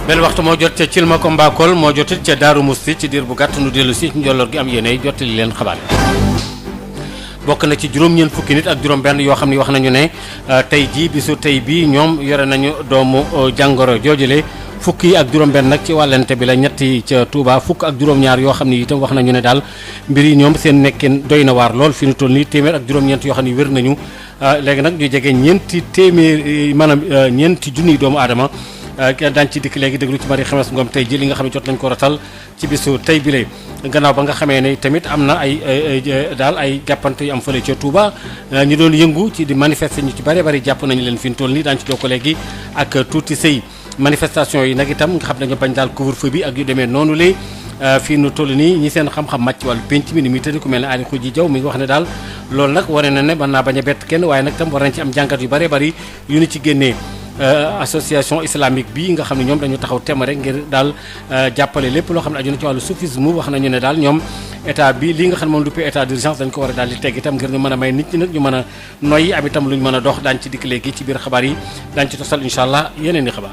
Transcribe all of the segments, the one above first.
benn waxtu moo jot ca Cilma ko Mbakol moo jotit ca Daaru Musti ci diir bu gàtt nu dellu si ci njolloor gi am yéenay jottali leen xabaar bokk na ci juróom-ñeent fukki nit ak juróom-benn yoo xam ne wax nañu ne tey jii bisu tey bii ñoom yore nañu doomu jàngoro joojule fukk yi ak juróom-benn nag ci wàllante bi la ñetti ca Touba fukk ak juróom-ñaar yoo xam ne itam wax nañu ne daal mbir yi ñoom seen nekkin doy na waar lool fi ñu toll nii téeméer ak juróom-ñeent yoo xam ne wér nañu léegi nag ñu jege ñeenti téeméer maanaam ñeenti junniy doomu aadama daañu ci dikk léegi déglu ci Marie Xemes Ngom tey ji li nga xam ne jot nañ ko rotal ci bisu tey bi lay gannaaw ba nga xamee ne tamit am na ay daal ay jàppante yu am fële ca Touba ñu doon yëngu ci di manifester ñu ci bari bari jàpp nañu leen fi ñu toll nii daañu ci jokko léegi ak tuuti sëy manifestation yi nag itam nga xam ne ñu bañ daal couvre-feu bi ak yu demee noonu lay fii nu toll nii ñi seen xam-xam màcc wàllu penc mi ni muy tëdd ku mel ne Aly Khouji Diaw mi ngi wax ne daal loolu nag wane na ne mën naa bañ a bett kenn waaye nag tam war nañ ci am jàngat yu bari bari yu ñu ci génnee association islamique bi nga xam ne ñoom dañu taxaw tem rek ngir daal jàppale lépp loo xam ne aju na ci wàllu soufisme wax nañu ne daal ñoom état bi li nga xam ne moom duppee état d'urgence dañ ko war a daal di teg itam ngir ñu mën a may nit ñi nag ñu mën a noyyi am itam lu ñu mën a dox daañu ci dikk léegi ci biir xabaar yi daañu ci tosal incha allah yeneen i xabaar.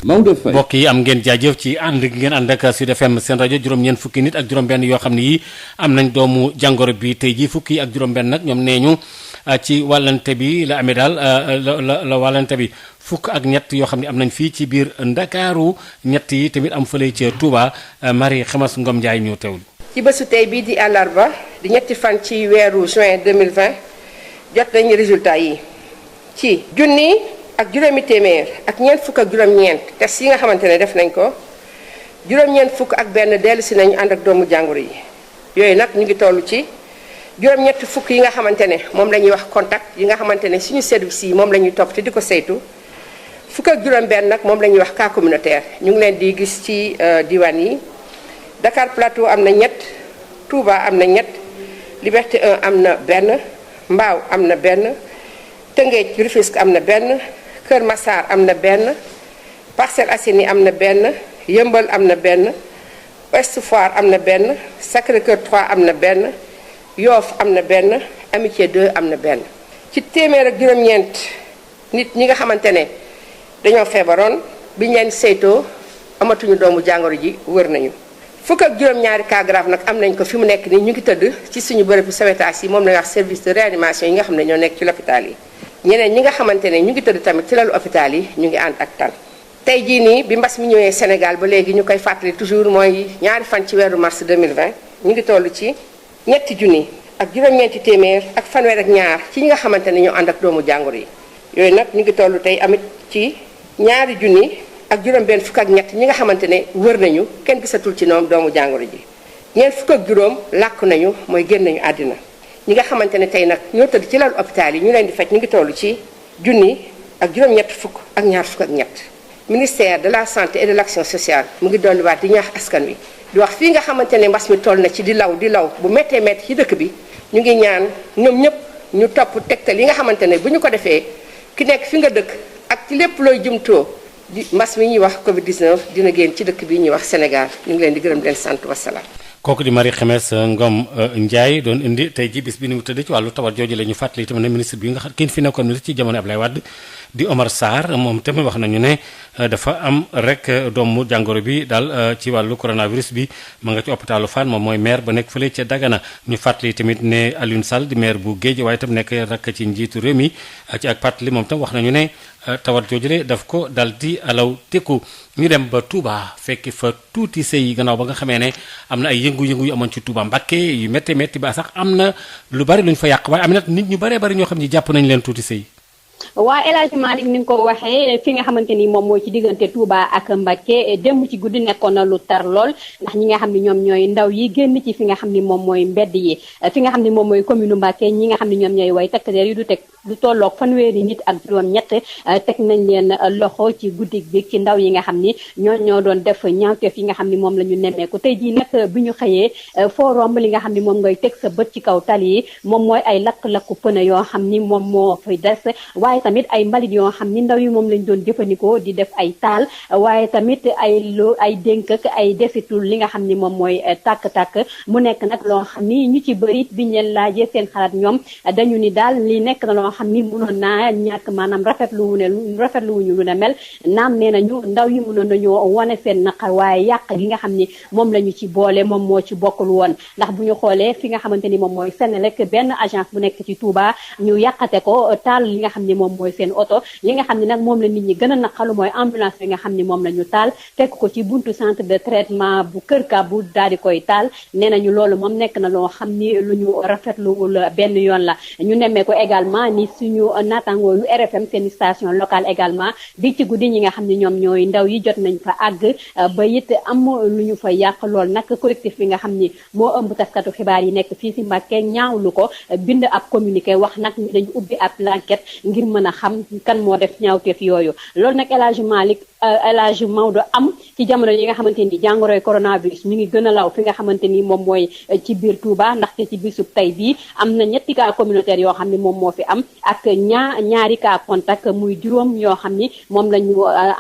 mbokk yi am ngeen jaajëf ci ànd gi ngeen ànd ak Sud FM seen rajo juróom-ñeent fukki nit ak juróom-benn yoo xam ne yi am nañ doomu jàngoro bi tey jii fukki ak juróom-benn nag ñoom nee ñu ci wàllante bi la amee daal la wàllante bi fukk ak ñett yoo xam ne am nañ fii ci biir Ndakaaru ñett yi tamit am fële ca Touba Marie Xemes Ngom Ndiaye ñu teewlu. ci bésu tey bii di àllarba di ñetti fan ci weeru juin 2020 jot nañu résultat yi ci junni. ak juróomi téeméer ak ñeent fukk ak juróom-ñeent test yi nga xamante ne def nañ ko juróom-ñeent fukk ak benn dellu si nañu ànd ak doomu jàngoro yi yooyu nag ñu ngi toll ci juróom-ñett fukk yi nga xamante ne moom la ñuy wax contact yi nga xamante ne suñu service yi moom la ñuy topp te di ko saytu fukk ak juróom-benn nag moom la ñuy wax cas communautaire ñu ngi leen di gis ci diwaan yi Dakar Plateau am na ñett Touba am na ñett Liberté 1 am na benn Mbao am na benn Tëngéej Rufisque am na benn Kër Massar am na benn Parcelles Assainies am na benn Yëmbal am na benn Ouest Foire am na benn Sacré-Cœur 3 am na benn Yoff am na benn Amitié 2 am na benn ci téeméer ak juróom-ñeent nit ñi nga xamante ne dañoo feebaroon biñ leen saytoo amatuñu doomu jàngoro ji wër nañu fukk ak juróom-ñaari cas grave nag am nañ ko fi mu nekk nii ñu ngi tëdd ci suñu bërëbu sauvetage yi moom la ñuy wax service de réanimation yi nga xam ne ñoo nekk ci l'hôpital yi ñeneen ñi nga xamante ne ñu ngi tëdd tamit ci lalu hôpital yi ñu ngi ànd ak tan tey jii nii bi mbas mi ñëwee Sénégal ba léegi ñu koy fàttali toujours mooy ñaari fan ci weeru mars 2020 ñu ngi toll ci ñetti junni ak juróom-ñeenti téeméer ak fanweer ak ñaar ci ñi nga xamante ne ñoo ànd ak doomu jàngoro yi yooyu nag ñu ngi toll tey amit ci ñaari junni ak juróom-benn fukk ak ñett ñi nga xamante ne wër nañu kenn gisatul ci ñoom doomu jàngoro ji ñeent fukk ak juróom làkku nañu mooy génn nañu àddina ñi nga xamante ne tey nag ñoo tëdd ci lalu hôpital yi ñu leen di faj ñu ngi toll ci junni ak juróom-ñett fukk ak ñaar fukk ak ñett ministère de la santé et de l'action sociale mu ngi dolliwaat di ñaax askan wi di wax fii nga xamante ne mbas mi toll na ci di law bu méttee métti ci dëkk bi ñu ngi ñaan ñoom ñëpp ñu topp tegtal yi nga xamante ne bu ñu ko defee ki nekk fi nga dëkk ak ci lépp looy jumtoo di mbas mi ñuy wax Covid 19 dina génn ci dëkk bi ñuy wax Sénégal ñu ngi leen di gërëm di leen sant wasalaam. kooku di Marie Xemes Ngom Ndiaye doon indi tey ji bis bi ni mu tëdd ci wàllu tawat jooju la ñu fàttali itam ne ministre bi nga xam kenn fi nekkoon ministre ci jamono Ablaye Wade di Omar Sarr moom tamit wax nañu ne dafa am rek doomu jàngoro bi daal ci wàllu coronavirus bi ma nga ci hôpitalu Fann moom mooy maire ba nekk fële ca Dagana ñu fàttali tamit ne Alioune Sall di maire bu Géej waaye tam nekk rek ci njiitu réew mi ci ak fàttali moom tam wax nañu ne tawat joojule daf ko dal di alaw tekku ñu dem ba Touba fekki fa tuuti sëy gannaaw ba nga xamee ne am na ay yëngu-yëngu yu amoon ci Touba Mbacké yu métti métti ba sax am na lu bari lu ñu fa yàq waaye am na nit ñu baree bari ñoo xam ne jàpp nañ leen tuuti sëy waa El Hadj Malick ni nga ko waxee fi nga xamante ni moom mooy ci diggante Touba ak Mbacké démb ci guddi nekkoon na lu tar lool ndax ñi nga xam ne ñoom ñooy ndaw yi génn ci fi nga xam ni moom mooy mbedd yi fi nga xam ne moom mooy commune Mbacké ñi nga xam ne ñoom ñooy way takk der yi du teg lu tolloog fanweeri nit ak juróom-ñett teg nañ leen loxo ci guddi bi ci ndaw yi nga xam ni ñoo doon def ñaawteef yi nga xam ni moom la ñu nemmeeku tey jii nag bi ñu xëyee foo romb li nga xam ni moom ngay teg sa bët ci kaw tali yi moom mooy ay lakk-lakku pëne yoo xam ni moom moo fay des waaye tamit ay mbalit yoo xam ni ndaw yi moom lañ doon jëfandikoo di def ay taal waaye tamit ay dénk ak ay desitul li nga xam ni moom mooy tàkk-tàkk mu nekk nag loo xam ni ñu ci bëri biñ leen laajee seen xalaat ñoom dañu ni daal li nekk na loo xam ni mënoon naa ñàkk maanaam rafetluwuñu lu ne mel naam nee nañu ndaw yi mënoon nañoo wane seen naqar waaye yàq gi nga xam ni moom la ñu ci boole moom moo ci bokkul woon ndax bu ñu xoolee fi nga xamante ni moom mooy Senelec benn agence bu nekk ci Touba ñu yàqate ko taal li nga xam ni moom mooy seen oto li nga xam ni nag moom la nit ñi gën a naqalu mooy ambulance bi nga xam ni moom la ñu taal fekk ko ci buntu centre de traitement bu Kër Kàbbu daal di koy taal nee nañu loolu moom nekk na loo xam ni lu ñu rafetluwul benn yoon la ñu nemmee ko également ni suñu naataangoo yu RFM seen station locale également bi ci guddi ñi nga xam ni ñoom ñooy ndaw yi jot nañ fa àgg ba it am lu ñu fa yàq lool nag collectif bi nga xam ni moo ëmb taskatu xibaar yi nekk fii si Mbàkke ñaawlu ko bind ab communiqué wax nag ni dañu ubbi ab enquête ngir mën a xam kan moo def ñaawteef yooyu loolu nag El Hadji Maodo am ci jamono yi nga xamante ni jàngoroy coronavirus mi ngi gën a law fi nga xamante ni moom mooy ci biir Touba ndaxte ci bisub tey bii am na 7 cas communautaire yoo xam ni moom moo fi am ak ñaari cas contact muy juróom yoo xam ni moom la ñu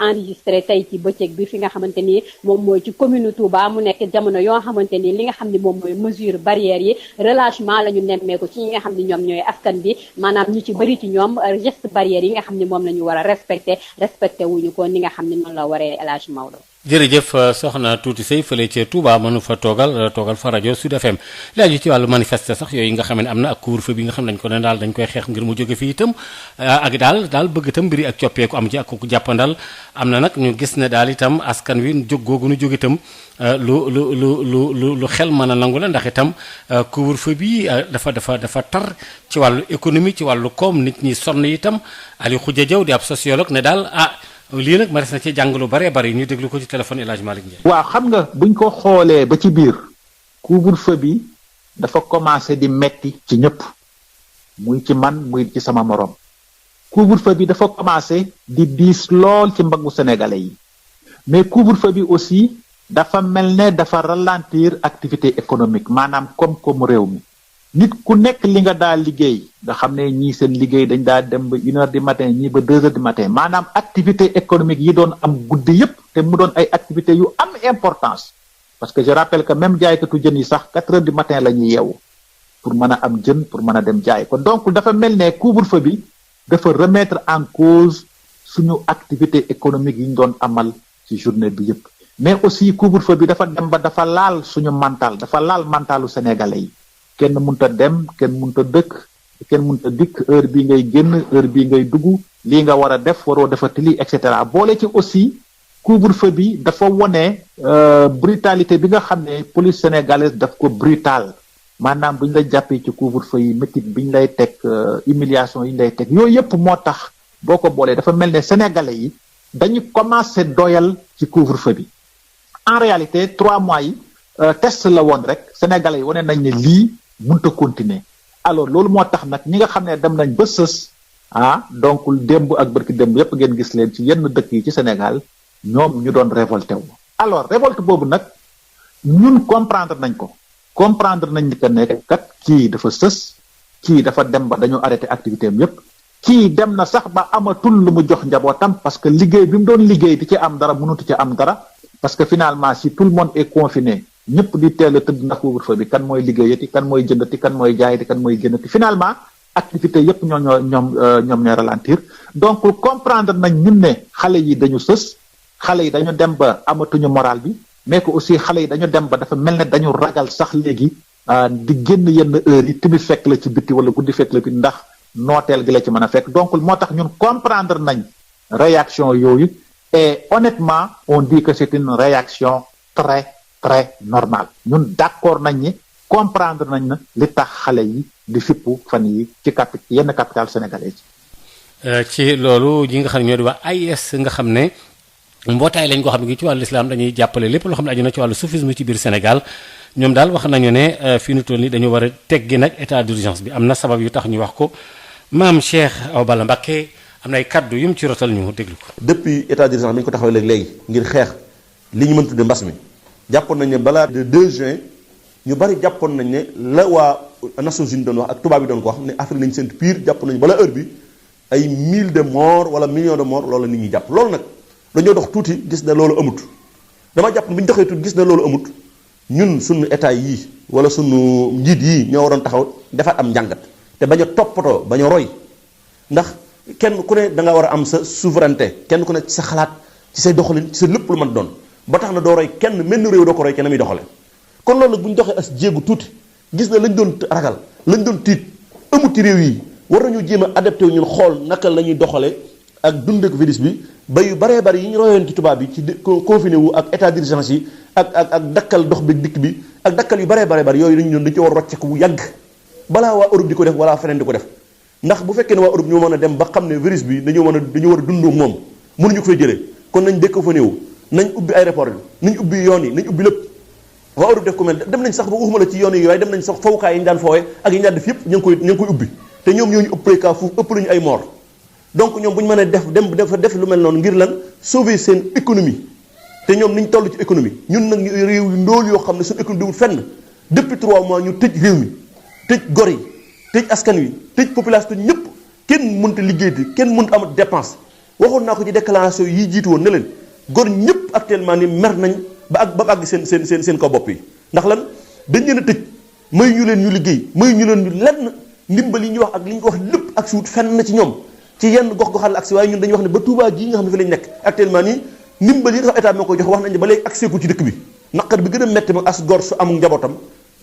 enregistré tey ci bëccëg bi fi nga xamante ni moom mooy ci commune Touba mu nekk jamono yoo xamante ni li nga xam ni moom mooy mesure barrière yi relâchement la ñu nemmeeku ci ñi nga xam ni ñoom ñooy askan bi maanaam ñu ci bëri ci ñoom geste barrière yi nga xam ni moom la ñu war a respecté wuñu ko ni nga xam ni noonu la waree El Hadji Maodo. jërëjëf soxna Tuuti Sey fële ca Touba mënu fa toogal fa rajo Sud FM laaju ci wàllu manifester sax yooyu nga xam ne am na ak couvre-feu bi nga xam ne dañ ko ne daal dañ koy xeex ngir mu jóge fii itam ak daal bëgg itam mbiri ak coppeeku am ci ak ku jàppandal am na nag ñu gis ne daal itam askan wi jóg googu nu jóg itam lu xel mën a nangu la ndax itam couvre-feu bi dafa tar ci wàllu économie ci wàllu koom nit ñi sonn itam Aliou Khoudia Diaw di ab sociologue ne daal lii nag ma des na ci jàng lu bare bari ñu déglu ko ci téléphone El Hadji Malick Ndiaye. waaw xam nga buñ ko xoolee ba ci biir couvre-feu bi dafa commencé di metti ci ñëpp muy ci man muy ci sama morom couvre-feu bi dafa commencé di diis lool ci mbaggu sénégalais yi mais couvre-feu bi aussi dafa mel ne dafa ralentir activité économique maanaam koom-koomu réew mi nit ku nekk li nga daal liggéey nga xam ne ñii seen liggéey dañ daa dem ba 1h du matin ñii ba 2h du matin maanaam activité économique yi doon am guddi yépp te mu doon ay activités yu am importance parce que je rappelle que même jaaykatu jën yi sax 4h du matin la ñuy yeewu pour mën a am jën pour mën a dem jaay ko donc dafa mel ne couvre-feu bi dafa remettre en cause suñu activité économique yi ñu doon amal ci journée bi yépp mais aussi couvre-feu bi dafa dem ba dafa laal suñu mental dafa laal mentalu sénégalais yi kenn mënta dem kenn mënta dëkk kenn mënta dikk heure bii ngay génn heure bii ngay dugg lii nga war a def waroo defati lii et cetera boole ci aussi couvre-feu bi dafa wone brutalité bi nga xam ne police sénégalaise daf ko brutal maanaam bu ñu la jàppee ci couvre-feu yi métit bi ñu lay teg humiliation yi ñu lay teg yooyu yëpp moo tax boo ko boolee dafa mel ne sénégalais yi dañu commencé doyal ci couvre-feu bi en réalité 3 mois yi test la woon rek sénégalais yi wane nañ ne lii mënta continuer alors loolu moo tax nag ñi nga xam ne dem nañ ba sës donc démb ak bërki démb yépp ngeen gis leen ci yenn dëkk yi ci Sénégal ñoom ñu doon révolté wu alors révolte boobu nag ñun comprendre nañ que ne kat kii dafa sës kii dafa dem ba dañu arrêté activité am yépp kii dem na sax ba amatul lu mu jox njabootam parce que liggéey bi mu doon liggéey di ci am dara mënutu ci am dara parce que finalement si tout le monde est confiné ñëpp di teel a tëdd ndax couvre-feu bi kan mooy liggéeyati kan mooy jëndati kan mooy jaayati kan mooy génnati finalement activité yépp ñoom ñooy ralentir donc comprendre nañ ñun ne xale yi dañu sës xale yi dañu dem ba amatuñu moral bi mais que aussi xale yi dañu dem ba dafa mel ne dañu ragal sax léegi di génn yenn heures yi tamit fekk la ci bitti wala guddi fekk la bi ndax nooteel gi la ci mën a fekk donc moo tax ñun comprendre nañ réaction yooyu et honnêtement on dit que c'est une réaction très normale ñun d'accord nañ ni comprendre nañ na li tax xale yi di fippu fan yi ci yenn capitale sénégalaise ci loolu ñi nga xam ne ñoo di wax AIS nga xam ne mbootaay lañ ko xam ne ci wàllu islam dañuy jàppale lépp loo xam ne aju na ci wàllu soufisme ci biir Sénégal ñoom daal wax nañu ne fi nu toll nii dañu war a teggi nag état d'urgence bi am na sabab yu tax ñu wax ko maam Cheikh Awa Balla Mbacké am na ay kaddu yu mu ci rotal ñu déglu ko. depuis état d'urgence bi ñu ko taxawee léegi ngir xeex li ñu mën tudde mbas mi jàppoon nañ ne balaa de 2 juin ñu bari jàppoon nañ ne la waa Nations Unies doon wax ak tubaab yi doon ko wax ne Afrique lañ seen pire jàppoon nañu bala heure bi ay 1000 de morts wala millions de morts loolu la nit ñi jàpp. loolu nag dañoo dox tuuti gis ne loolu amut dama jàpp bu ñu doxee tuuti gis ne loolu amut ñun suñu état yii wala suñu njiit yii ñoo waroon taxaw defaat am njàngat te bañ a toppatoo bañ a roy ndax kenn ku ne da nga war a am sa souveraineté kenn ku ne ci sa xalaat ci say doxalin ci sa lépp lu mën doon ba tax na doo roy kenn mel ni réew doo ko roy kenn muy doxale kon loolu nag bu ñu doxee as jéegu tuuti gis na lañ doon ragal lañ doon tiit amut ci réew yi war nañu jéem a adapté wu ñun xool naka la ñuy doxale ak dundee ko virus bi ba yu baree bari yi ñu royoon ci tubaab bi ci confiné wu ak état d'urgence yi ak dakkal dox bi dikk bi ak dakkal yu baree bari yooyu dañu ñun dañu ci war a rocceeku bu yàgg balaa waa Europe di ko def wala feneen di ko def ndax bu fekkee ne waa Europe ñoo mën a dem ba xam ne virus bi dañu war a dund ak moom mënuñu ko fay jëlee kon nañ dëkk fa néew nañ ubbi aéroport yi nañ ubbi yoon yi nañ ubbi lépp waa Europe def ko mel dem nañ sax ba waxuma la ci yoon yi waaye dem nañ sax fawukaay yi ñu daan foowee ak yi ñu daan def yëpp ñu ngi koy ubbi te ñoom ñoo ñu ëppale kaa foofu ëpp lañu ay mort donc ñoom bu ñu mënee def lu mel noonu ngir lan sauver seen économie te ñoom niñ toll ci économie ñun nag réew yu ndóol yoo xam ne suñu économie diwul fenn depuis 3 mois ñu tëj réew mi tëj gor yi tëj askan wi tëj population ñëpp kenn mënta liggéeyati kenn mënta am dépense waxoon naa ko ci déclaration yi jiitu woon ne leen gor ñëpp actuellement ni mer nañ ba àgg seen kaw bopp yi ndax lan dañ leen a tëj may ñu leen ñu liggéey may ñu leen ñu lenn ndimbal yi ñu wax ak li ñu ko wax lépp ak si wut fenn na ci ñoom ci yenn gox-goxal la ak si waaye ñun dañuy wax ne ba Touba gii nga xam ne fi lañ nekk actuellement nii ndimbal yi nga xam état moo koy jox wax nañ ne ba léegi accès ku ci dëkk bi naqar bi gën a metti mag as gor su am njabootam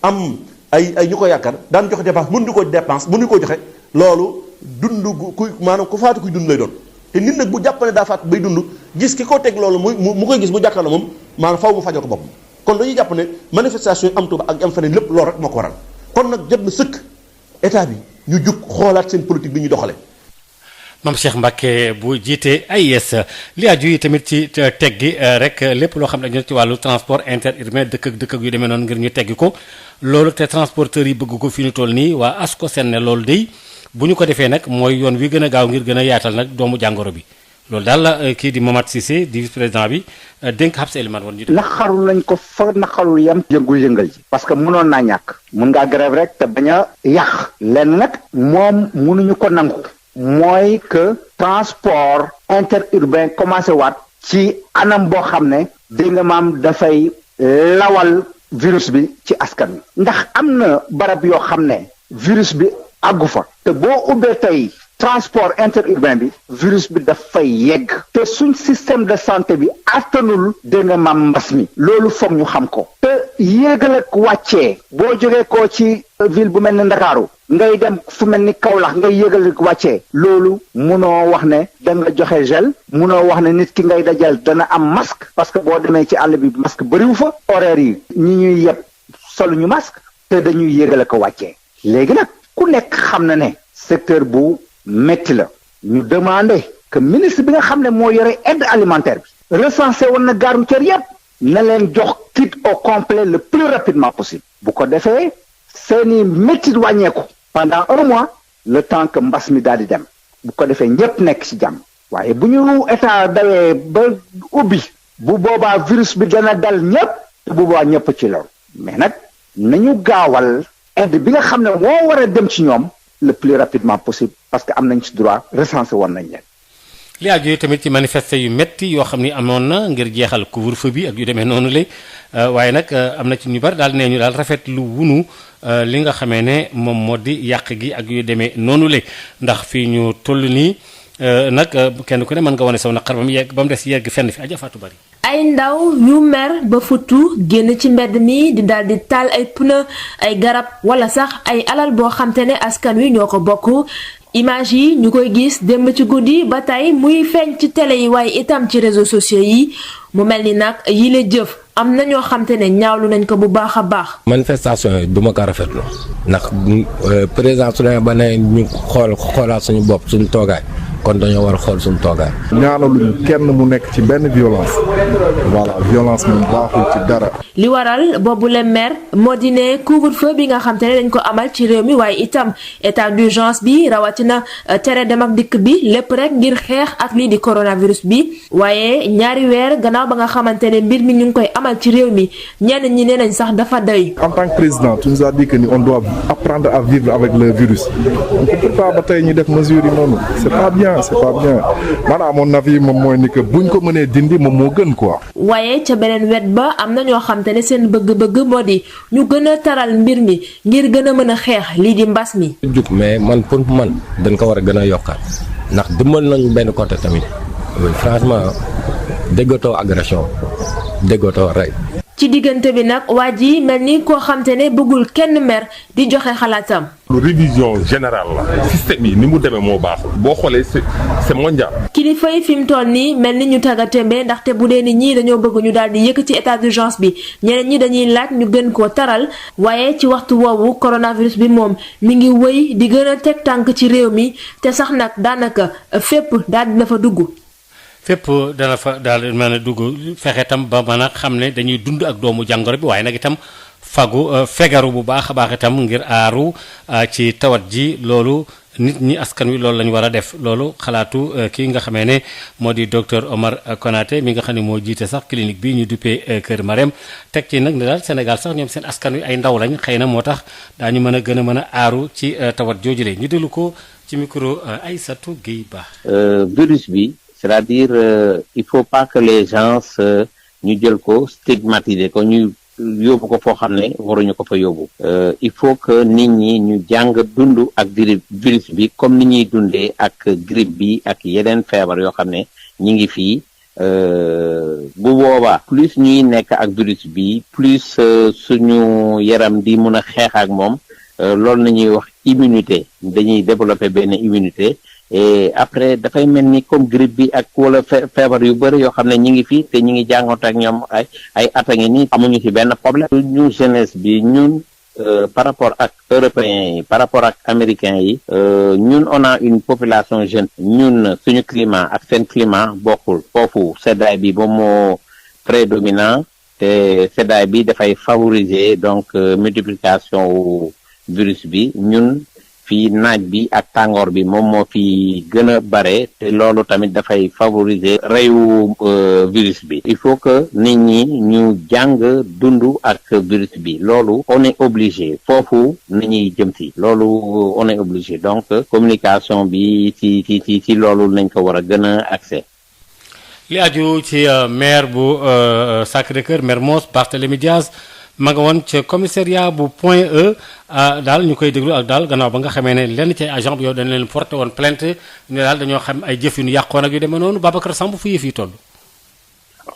am ay ñu ko yaakaar daan joxe dépense mënuñu ko dépense mënuñu ko joxe loolu dund ku maanaam ku faatu kuy dund lay doon te nit nag bu jàpp ne daa faatu bay dund gis ki ko teg loolu mu koy gis mu jàkkaarloo moom maanaam faw mu fajal ko boppam kon dañuy jàpp ne manifestation yi am Touba ak am feneen lépp loolu rek moo ko waral kon nag jot na sëkk état bi ñu jug xoolaat seen politique bi ñuy doxalee. Mame Cheikh Mbacké bu jiite AIS li aju yi tamit ci teggi rek lépp loo xam ne dañu ci wàllu transport interurbain dëkk ak yu demee noonu ngir ñu teggi ko loolu te transporteurs yi bëgg ko fi ñu toll nii waa ASCOSEN ne loolu day bu ñu ko defee nag mooy yoon wi gën a gaaw ngir gën a yaatal nag doomu jàngoro bi loolu daal la kii di Momat Cissé di vice président bi dénk xam sa élément woon ñu. naxaru lañ ko fa naxarul yam yëngal ji parce que mënoon naa ñàkk mun ngaa grève rek te bañ a yàq lenn nag moom mënuñu ko nangu mooy que transport interurbain commencé waat ci anam boo xam ne dégg nga maam dafay lawal virus bi ci askan wi ndax am na barab yoo xam ne virus bi àggu fa te boo ubbee tey transport interurbain bi virus bi dafay yegg te suñ système de santé bi attanul dégg nga maam mbas mi loolu foog ñu xam ko te yéegal ak wàccee boo jógee ko ci ville bu mel ni Ndakaaru ngay dem fu mel ni Kaolack ngay yéegal ak wàccee loolu munoo wax ne da nga joxe gel munoo wax ne nit ki ngay dajal dana am masque parce que boo demee ci àll bi masque bëriwu fa horaire yi ñi ñuy yeb solu ñu masque te dañuy yéegal ak wàccee léegi nag ku nekk xam na ne secteur bu metti la ñu demandé que ministre bi nga xam ne moo yore aide alimentaire bi recensé woon na gare routière yépp na leen jox kit au complet le plus rapidement possible bu ko defee seeni méttit wàññeeku pendant 1 mois le temps que mbas mi daal di dem bu ko defee ñépp nekk ci jàmm waaye bu ñu état dawee ba ubbi bu boobaa virus bi dana dal ñépp te bu boobaa ñépp ci loolu mais nag nañu gaawal aide bi nga xam ne moo war a dem ci ñoom le plus rapidement possible parce que am nañ ci droit recensé woon nañ leen. li aju yi tamit ci manifester yu metti yoo xam ni amoon na ngir jeexal couvre-feu bi ak yu demee noonu la waaye nag am na ci ñu bari daal nee ñu daal rafet lu wunu li nga xamee ne moom moo di yàq gi ak yu demee noonu la ndax fii ñu toll nii nag kenn ku ne mën nga wane saw naqar ba mu des yegg fenn fi aja faatu bari. ay ndaw ñu mer ba futu génn ci mbedd mi di daal di taal ay pneu ay garab wala sax ay alal boo xamte ne askan wi ñoo ko bokk image yi ñu koy gis démb ci guddi ba tey muy feeñ ci télé yi waaye itam ci réseaux sociaux yi mu mel ni nag yile jëf am na ñoo xamte ne ñaawlu nañ ko bu baax a baax. manifestation yi duma ko rafetlu ndax président su demee ba ne ñu xoolaat suñu bopp suñu toogaay kon dañoo war a xool suñu toogaay. ñaanaluñu kenn mu nekk ci benn violence voilà violence moom baaxul ci dara. li waral boobu le maire moo di ne couvre-feu bi nga xam te ne dañ ko amal ci réew mi waaye itam état d'urgence bi rawatina tere dem ak dikk bi lépp rek ngir xeex ak lii di coronavirus bi waaye ñaari weer gannaaw ba nga xamante ne mbir mi ñu ngi koy amal ci réew mi ñenn ñi nee nañ sax dafa doy. En tant que président tu nous as dit que ni on doit apprendre à vivre avec le virus donc pourquoi ba tey ñu def mesures yi noonu c'est pas bien man à mon avis moom mooy ni que buñ ko mënee dindi moom moo gën quoi. waaye ca beneen wet ba am na ñoo xam te ne seen bëgg-bëgg moo di ñu gën a taral mbir mi ngir gën a mën a xeex lii di mbas mi. jug mais man pour man dañ ko war a gën a yokkaat ndax dimbal nañu benn côté tamit franchement déggatoo agression déggatoo rey. ci diggante bi nag waa ji mel ni koo xam te ne bëggul kenn mer di joxe xalaatam. révision générale la système yi ni mu demee moo baaxul boo xoolee c'est mondial. kilifa yi fi mu toll nii mel ni ñu tàggatémbe ndaxte bu dee ni ñii dañoo bëgg ñu daal di yëkk ci état d'urgence bi ñeneen ñi dañuy laaj ñu gën koo taral waaye ci waxtu woowu coronavirus bi moom mi ngi wëy di gën a teg tànk ci réew mi te sax nag daanaka fépp daal dina fa dugg. fépp dana fa daal mën a dugg fexe tam ba mën a xam ne dañuy dund ak doomu jàngoro bi waaye nag itam fegaru bu baax a baax itam ngir aaru ci tawat ji loolu nit ñi askan wi loolu la ñu war a def loolu xalaatu kii nga xamee ne moo di docteur Omar Konaté mi nga xam ne moo jiite sax clinique bi ñu duppee Kër Marème teg ci nag ne daal Sénégal sax ñoom seen askan wi ay ndaw lañ xëy na moo tax daañu mën a gën a mën a aaru ci tawat jooju le ñu dellu ko ci micro Aïssatou Guèye Ba. Virus bi. C'est-à-dire il faut pas que les gens ñu jël ko stigmatiser ko ñu yóbbu ko foo xam ne waruñu ko fa yóbbu il faut que nit ñi ñu jàng dund ak virus bi comme ni ñuy dundee ak grippe bi ak yeneen feebar yoo xam ne ñi ngi fii bu boobaa plus ñuy nekk ak virus bi plus suñu yaram di mun a xeex ak moom loolu nañuy wax immunité dañuy développer benn immunité et après dafay mel ni comme grippe bi ak wala feebar yu bëri yoo xam ne ñi ngi fi te ñi ngi jàngoonte ak ñoom ay at a ngi nii amuñu ci benn problème. ñu jeunesse bi ñun par rapport ak européens yi par rapport ak américains yi ñun on a une population jeune ñun suñu climat ak seen climat bokkul foofu seddaay bi ba moo prédominant te seddaay bi dafay favoriser donc multiplication wu virus bi ñun. fii naaj bi ak tàngoor bi moom moo fi gën a bare te loolu tamit dafay favoriser reyu virus bi il faut que nit ñi ñu jàng dund ak virus bi loolu on est obligé foofu nit ñuy jëm si loolu on est obligé donc communication bi ci loolu nañ ko war a gën a accès. li aju ci maire bu Sacré-Cœur Mermoz Barthélémy Dias ma nga woon ca commissariat bu Point E daal ñu koy déglu ak daal gannaaw ba nga xamee ne lenn ci agent bi yow dañ leen porté woon plainte ne daal dañoo xam ay jëf yu ñu yàqoon ak yu demee noonu Babacar Samb fu yëf yi toll.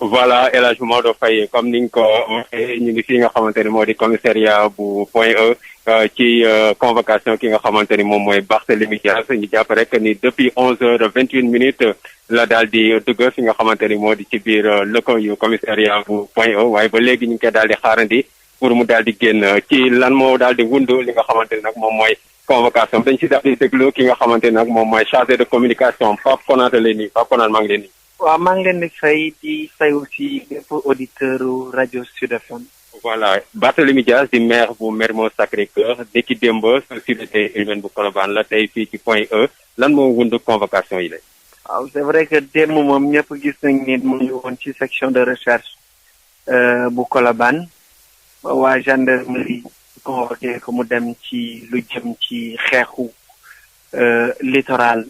voilà El Hadj Maodo Faye comme ni nga ko waxee ñu ngi fii nga xamante ni moo di commissariat bu Point E ci convocation ki nga xamante ni moom mooy Barthélémy Dias ñu jàpp rek ni depuis 11h21 la daal di dugg fi nga xamante ni moo di ci biir locaux yu commissariat bu Point E waaye ba léegi ñu ngi koy daal di xaarandi pour mu daal di génn ci lan moo daal di wundu li nga xamante ni nag moom mooy convocation dañ si daal di déglu ki nga xamante ni nag moom mooy chargé de communication Pape Konaté leen nii Pape Konaté maa ngi leen nii. waaw maa ngi leen di fay aussi bépp auditeur rajo Sud FM. voilà Barthélémy Dias di maire bu Mermoz Sacré-Cœur dekki démb sécurité urbaine bu Colobane la tey fii ci Point E lan moo wundu convocation yi la. waaw c'est vrai que démb moom ñëpp gis nañ ni mu ngi woon ci section de recherche bu Colobane waa gendarmerie convoqué ko mu dem ci lu jëm ci xeexu littoral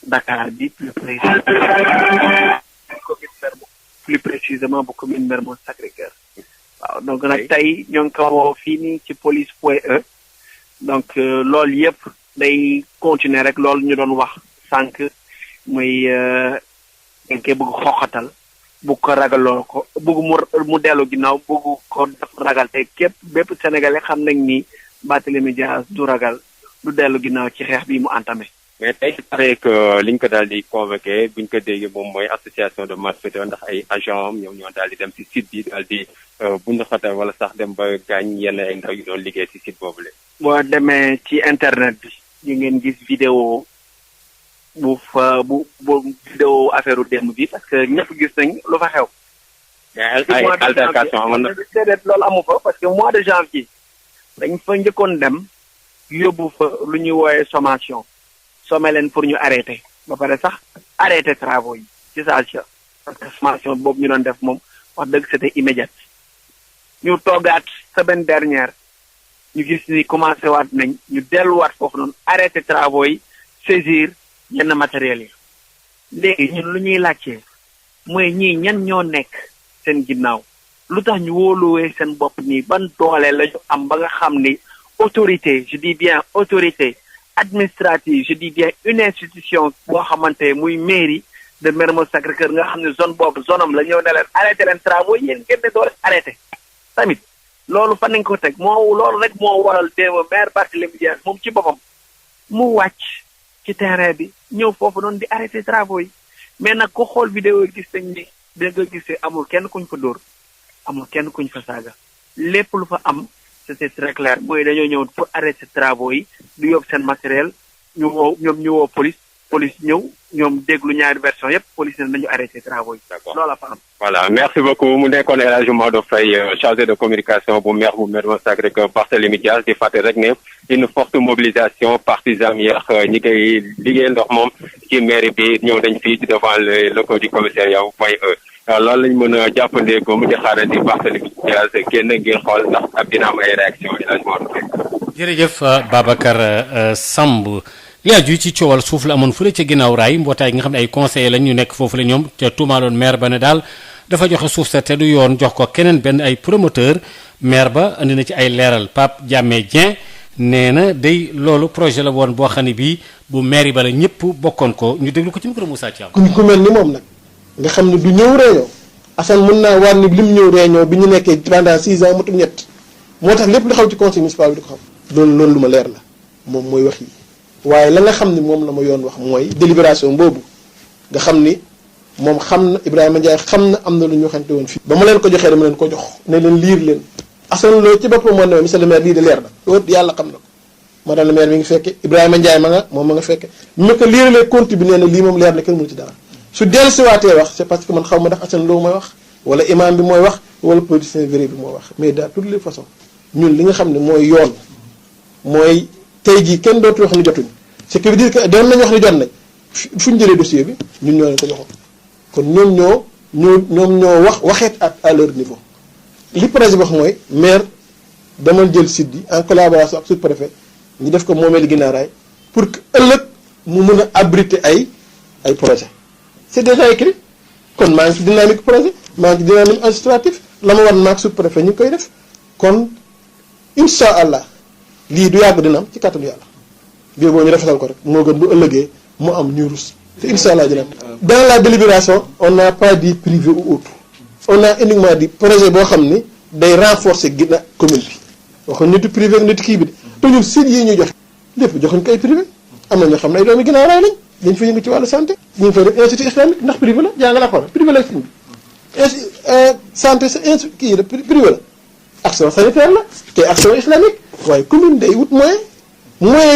Dakar bi plus précisément bu commune Mermoz Sacré-Cœur waaw donc nag tey ñoo ngi ko woo fii nii ci police Point E donc loolu yëpp day continuer rek loolu ñu doon wax sànq muy dañ koy bëgg xoxatal bëgg ko ragaloo ko bëgg mu dellu ginnaaw bëgg ko def ragal te képp bépp sénégalais xam nañ ni Barthélémy Dias du ragal du dellu ginnaaw ci xeex bi mu entamé. mais tey il paraît que liñ ko daal di convoqué buñ ko déggee moom mooy association de malfaiteurs ndax ay agent am ñoom ñoo daal di dem ci site bi daal di bund xatal wala sax dem ba gaañ yenn ay ndaw yu doon liggéey ci site boobu la. boo demee ci internet bi ñu ngeen gis vidéo bu vidéo affaire démb bi parce que ñëpp gis nañ lu fa xew. ay altercation amoon na déedéet loolu amu fa parce que mois de janvier dañ fa njëkkoon dem yóbbu fa lu ñuy wooyee sommation sommé leen pour ñu arrêter ba pare sax arrêter travaux yi ci saa si parce que sommation boobu ñu doon def moom wax dëgg c'était immédiat ñu toogaat semaine dernière ñu gis ni commencé waat nañ ñu delluwaat foofu noonu arrêter travaux yi saisir yenn matériels yi léegi ñun lu ñuy laajte mooy ñii ñan ñoo nekk seen ginnaaw lu tax ñu wóoluwee seen bopp nii ban doole la ñu am ba nga xam ni autorité je dis bien autorité administrative je dis bien une institution boo xamante muy mairie de Mermoz Sacré-Cœur nga xam ne zone boobu zone am la ñëw ne leen arrêté leen travaux yéen ngeen ne doo leen arrêté tamit loolu fan nañ ko teg loolu rek moo waral démb maire Barthélémy Dias moom ci boppam mu wàcc ci terrain bi ñëw foofu noonu di arrêté travaux yi mais nag ko xool vidéo yi gis nañ ni da nga gisee amul kenn kuñ fa dóor amul kenn kuñ fa saaga lépp lu fa am c'était très clair mooy dañoo ñëw pour arrêter travaux yi du yóbbu seen matériel ñu woo police ñëw ñoom déglu ñaari version yépp police ne nañu arrêter travaux yi. D'accord loolu la fa am. voilà merci beaucoup mu nekkoon El Hadji Maodo Faye chargé de communication bu maire bu Mermoz Sacré-Cœur Barthélémy Dias di fàtte rek ne une forte mobilisation partisane yeex ñi koy liggéey ndox moom ci mairie bi ñëw nañ fii devant les locaux du commissariat bu Point E loolu lañ mën a jàppandee mu di xaarandi Barthélémy Dias génn ngir xool ndax ab dina am ay réaction El Hadji Maodo Faye. jërëjëf Babacar Samb li aju ci coowal suuf la amoon fële ca ginnaaw raay mbootaay gi nga xam ne ay conseillers lañ ñu nekk foofu la ñoom te tuumaaloon maire ba ne daal dafa joxe suuf sa te du yoon jox ko keneen benn ay promoteur maire ba andi na ci ay leeral Pape Diamé Dieng nee na day loolu projet la woon boo xam ne bii bu maire ba la ñëpp bokkoon ko ñu déglu ko ci micro Moussa Thiam. ku mel ni moom nag nga xam ne du ñëw réunion Assane mën naa war ni lim ñëw réunion bi ñu nekkee pendant 6 ans mutum ñett moo tax lépp li xaw ci conseil municipal bi di ko xam loolu lu ma leer la moom mooy wax yi waaye la nga xam ni moom la ma yoon wax mooy délibération boobu nga xam ni moom xam na Ibrahima Ndiaye xam na am na lu ñu waxante woon fii ba ma leen ko joxee dama leen ko jox ne leen liir leen Assane Lo ci boppam moo ne monsieur le maire lii de leer na loolu yàlla xam na ko madame le maire mi ngi fekke Ibrahima Ndiaye ma nga fekke bi ma ko liiralee compte bi nee na lii moom leer na kenn mënu ci dara su dellu siwaatee wax c'est parce que man xaw ma ndax Assane Lo mooy wax wala imam bi mooy wax wala politicien vrai bi mooy wax mais de toutes les façons ñun li nga xam ne mooy yoon mooy tey jii kenn dootu wax ni jotuñ ce qui veut dire que doon nañu wax ni jot nañ fu ñu jëlee dossier bi ñun ñoo leen ko joxoon kon ñoom ñoo waxeet à leur niveau li projet bi wax mooy maire demal jël site bi en collaboration ak sous-préfet ñu def ko moomeel ginnaaw raay pour que ëllëg mu mën a abriter ay projet c'est déjà écrit kon maa ngi ci dynamique projet maa ngi ci dynamique administratif la ma war maag sous-préfet ñu ngi koy def kon incha allah lii du yàgg dina am ci kàttanu yàlla bii boo ñu rafetal ko rek moo gën bu ëllëgee mu am ñu rus te incha allah dina am. dans la délibération on n'a pas dit privé ou autre on a uniquement dit projet boo xam ni day renforcer gina commune bi waxuñ nitu privé ak nitu kii bi de te ñun sites yi ñuy joxe lépp joxuñ ko ay privé am na ñoo xam ne ay doomi ginnaaw raay lañ dañ fa yëngu ci wàllu santé ñu ngi fay def institut islamique ndax privé la jaa nga la xool privé la fi santé sa kii la privé la action sanitaire la te action islamique waaye commune day wut moyen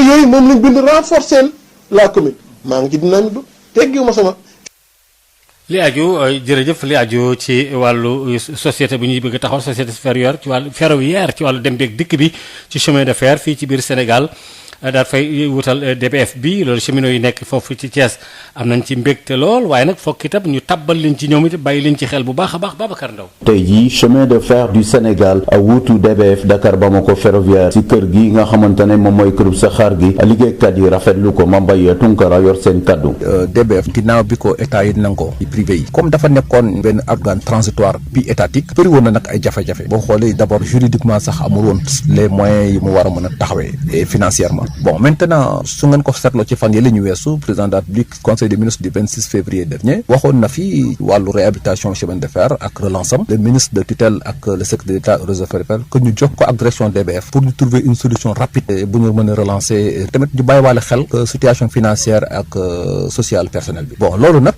yooyu moom lañ bind renforcer la commune maa ngi ci dynamique bu teggiwu ma sama li aju jërëjëf li aju ci wàllu société bu ñuy bëgg a taxawal société supérieure ci wàllu ferroviaire ci wàllu dem beeg dikk bi ci chemin de fer fii ci biir Sénégal daal fay wutal DBF bi loolu cheminots yi nekk foofu ci Thiès am nañ ci mbégte lool waaye nag fokk itam ñu tabbal leen ci ñoom it bàyyi leen ci xel bu baax a baax Babacar Ndaw tey jii chemin de fer du Sénégal wuutu DBF Dakar Bamako ferroviaire ci kër gi nga xamante ne moom mooy kërub saxaar gi liggéeykat yi rafetlu ko Mambay Tunkara yor seen kaddu. DBF ginnaaw bi ko état yi nangoo ci privé yi comme dafa nekkoon benn organe transitoire bi étatique bëri woon na nag ay jafe-jafe boo xoolee d'abord juridiquement sax amul woon les moyens yi mu war a mën a taxawee et financièrement bon maintenant su ngeen ko seetloo ci fan yële ñu weesu président de la République conseil des ministres du 26 février dernier waxoon na fi wàllu réhabilitation chemin de fer ak relance am le ministre de tutelle ak le secrétaire d'État aux réseaux ferroviaires que ñu jox ko ak direction DBF pour ñu trouver une solution rapide bu ñu mën a relancer tamit ñu bàyyiwaale xel situation financière ak sociale personnelle bi bon loolu nag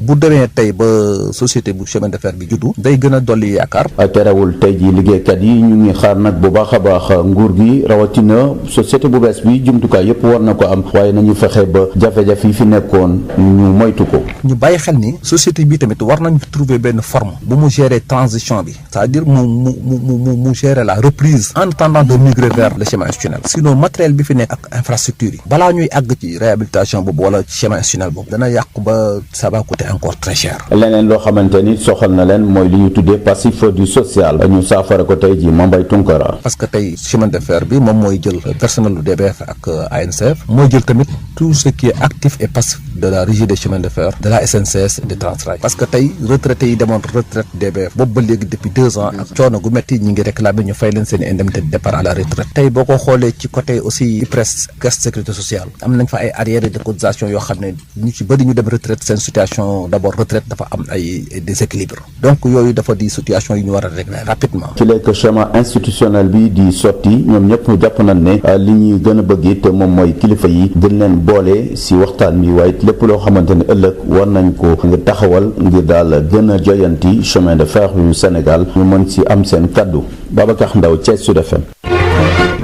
bu demee tey ba société bu chemin de fer bi juddu day gën a dolli yaakaar. terewul tey ji liggéeykat yi ñu ngi xaar nag bu baax a baax nguur gi rawatina société bu presse bi jumtukaay yépp war na ko am waaye nañu fexe ba jafe-jafe yi fi nekkoon ñu moytu ko. ñu bàyyi xel ni société bi tamit war nañu trouver benn forme bu mu gérer transition bi c'est-à-dire mu gérer la reprise en attendant de migrer vers le schéma institutionnel sinon matériel bi fi nekk ak infrastructure yi balaa ñuy àgg ci réhabilitation boobu wala schéma institutionnel boobu dana yàqu ba ça va coûter encore très cher. leneen loo xamante ni soxal na leen mooy li ñu tuddee passif du social ñu saafara ko tey ji Mambay Tunkara. parce que tey chemin de fer bi moom mooy jël personnel du DBF ak ANCF mooy jël tamit tout ce qui est actif et passif de la régie des chemins de fer de la SNCS et de Transrail parce que tey retraités yi demoon retraite DBF boobu ba léegi depuis 2 ans ak coono gu metti ñi ngi réclamer ñu fay leen seen indemnité de départ à la retraite tey boo ko xoolee ci côté aussi presse caisse sécurité sociale am nañ fa ay arriérés de cotisation yoo xam ne ñu ci bëri ñu dem retraite seen situation d'abord retraite dafa am ay déséquilibre donc yooyu dafa di situation yi ñu war a régler rapidement. ci lekk schéma institutionnel bi di sotti ñoom ñëpp jàpp nañ ne li ñuy gën a bëgg it moom mooy kilifa yi gën leen boole si waxtaan bi waaye lépp loo xamante ne ëllëg war nañ ko ngir taxawal ngir daal gën a joyanti chemin de fer yu Sénégal ñu mën si am seen kaddu Babacar Ndaw Thiès Sud FM.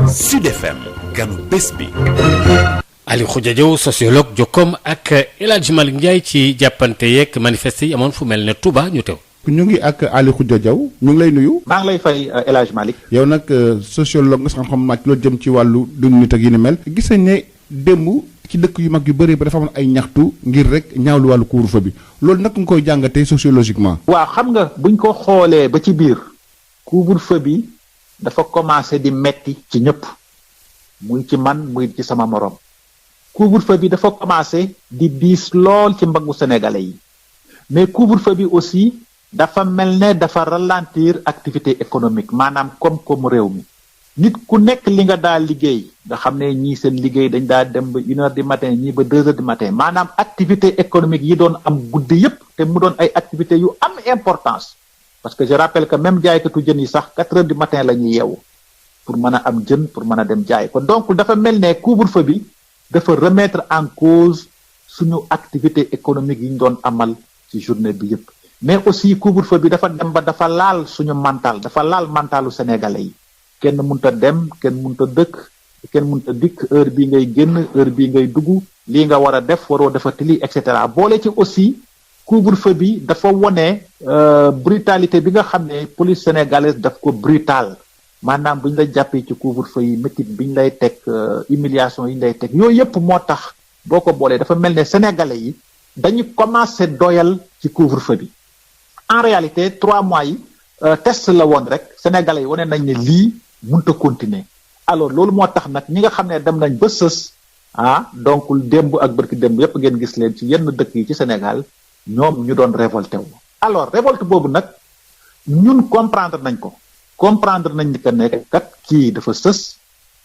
Sud FM ganu bés bi. Aliou Khoudia Diaw sociologue jokkoom ak El Hadj Malick Ndiaye ci jàppante yeeg manifeste yi amoon fu mel ne Touba ñu teew. ñu ngi ak Aliou Khoudia Diaw ñu ngi lay nuyu. maa ngi lay fay El Hadj Malick. yow nag sociologue nga xam màcc loolu jëm ci wàllu dundu nit ak yi ni mel. gis nañ ne démb ci dëkk yu mag yu bëri ba dafa amoon ay ñaxtu ngir rek ñaawlu wàllu couvre-feu bi loolu nag nga koy jàngatee sociologiquement. waaw xam nga buñ ko xoolee ba ci biir couvre-feu bi dafa commencé di metti ci ñëpp muy ci man muy ci sama morom couvre-feu bi dafa commencé di diis lool ci mbaggu sénégalais yi mais couvre-feu bi aussi dafa mel ne dafa ralentir activité économique maanaam koom-koomu réew mi nit ku nekk li nga daal liggéey nga xam ne ñii seen liggéey dañ daa dem ba 1 heure du matin ñii ba 2 heures du matin maanaam activité économique yi doon am guddi yépp te mu doon ay activités yu am importance parce que je rappelle que même jaaykatu jën yi sax 4 heures du matin la ñuy yeewu pour mën a am jën pour mën a dem jaay ko donc dafa mel ne couvre-feu bi dafa remettre en cause suñu activité économique yi ñu doon amal ci journée bi yépp mais aussi couvre-feu bi dafa dem ba dafa laal suñu mental dafa laal mentalu sénégalais yi kenn mënta dem kenn mënta dëkk kenn mënta dikk heure bii ngay génn heure bii ngay dugg lii nga war a def waroo defati lii et cetera boole ci aussi couvre-feu bi dafa wone brutalité bi nga xam ne police sénégalaise daf ko brutal maanaam bu ñu la jàppee ci couvre-feu yi métit bi ñu lay teg humiliation yi ñu lay teg yooyu yëpp moo tax boo ko boolee dafa mel ne sénégalais yi dañu commencé doyal ci couvre-feu bi en réalité 3 mois yi test la woon rek sénégalais yi wane nañ ne lii mënut a continuer alors loolu moo tax nag ñi nga xam ne dem nañ ba sës donc démb ak bërki démb yépp ngeen gis leen ci yenn dëkk yi ci Sénégal ñoom ñu doon révolté wu alors révolte boobu nag ñun comprendre nañ ko comprendre nañ ni que ne kat kii dafa sës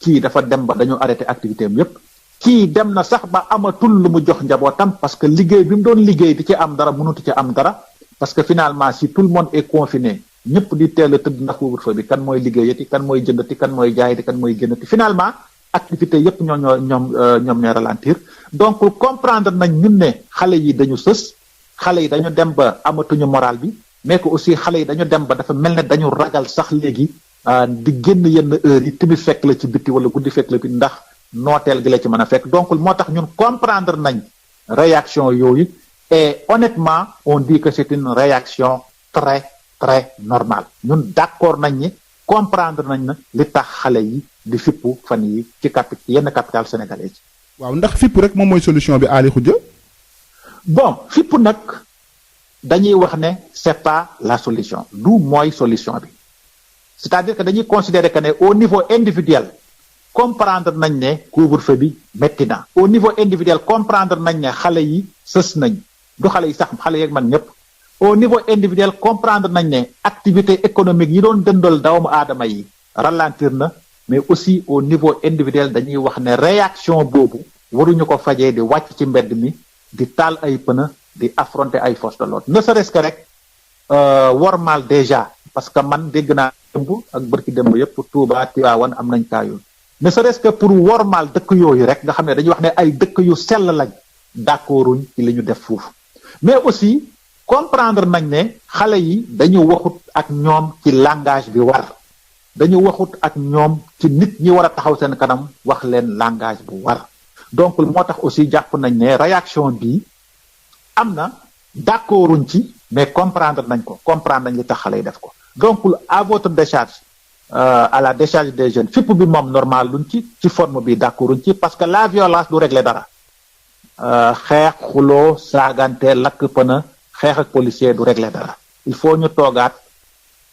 kii dafa dem ba dañu arrêté activité am yépp kii dem na sax ba amatul lu mu jox njabootam parce que liggéey bi mu doon liggéey di ci am dara mënutu ci am dara parce que finalement si tout le monde est confiné ñëpp di teel a tëdd ndax couvre-feu bi kan mooy liggéeyati kan mooy jëndati kan mooy jaayati kan mooy génnati finalement activité yépp ñoom ñooy ralentir donc comprendre nañ ñun ne xale yi dañu sës xale yi dañu dem ba amatuñu moral bi mais que aussi xale yi dañu dem ba dafa mel ne dañu ragal sax léegi di génn yenn heures yi tamit fekk la ci biti wala guddi fekk la bi ndax nooteel gi la ci mën a fekk donc moo tax ñun comprendre nañ réaction yooyu et honnêtement on dit que c'est une réaction très très normale ñun d'accord nañ ni comprendre nañ na li tax xale yi di fippu fan yi ci yenn capitale sénégalaise. waaw ndax fippu rek moom mooy solution bi Aliou Khoudia. bon fippu nag dañuy wax ne c'est pas la solution du mooy solution bi c'est-à-dire que dañuy considérer que ne au niveau individuel comprendre nañ ne couvre-feu bi métti na au niveau individuel comprendre nañ ne xale yi sës nañ du xale yi sax xale yeeg man ñëpp au niveau individuel comprendre nañ ne activité économique yi doon dëndal doomu aadama yi ralentir na mais aussi au niveau individuel dañuy wax ne réaction boobu waruñu ko fajee di wàcc ci mbedd mi di taal ay pneu di affronter ay forces de l'ordre ne serait-ce que rek wormal déjà parce que man dégg naa démb ak bërki démb yépp Touba Tivaouane am nañ kaa yooyu ne serait-ce que pour wormal dëkk yooyu rek nga xam ne dañuy wax ne ay dëkk yu sell lañ d'accorduñ ci li ñu def foofu mais aussi comprendre nañ ne xale yi dañu waxut ak ñoom ci langage bi war dañu waxut ak ñoom ci nit ñi war a taxaw seen kanam wax leen langage bu war donc moo tax aussi jàpp nañ ne réaction bi am na d'accorduñ ci mais comprendre nañ li tax xale yi def ko donc à votre décharge à la décharge des jeunes fipp bi moom normal luñ ci forme bi d'accorduñ ci parce que la violence du régler dara xeex xuloo saagante lakk pëna xeex ak policier du régler dara il faut ñu toogaat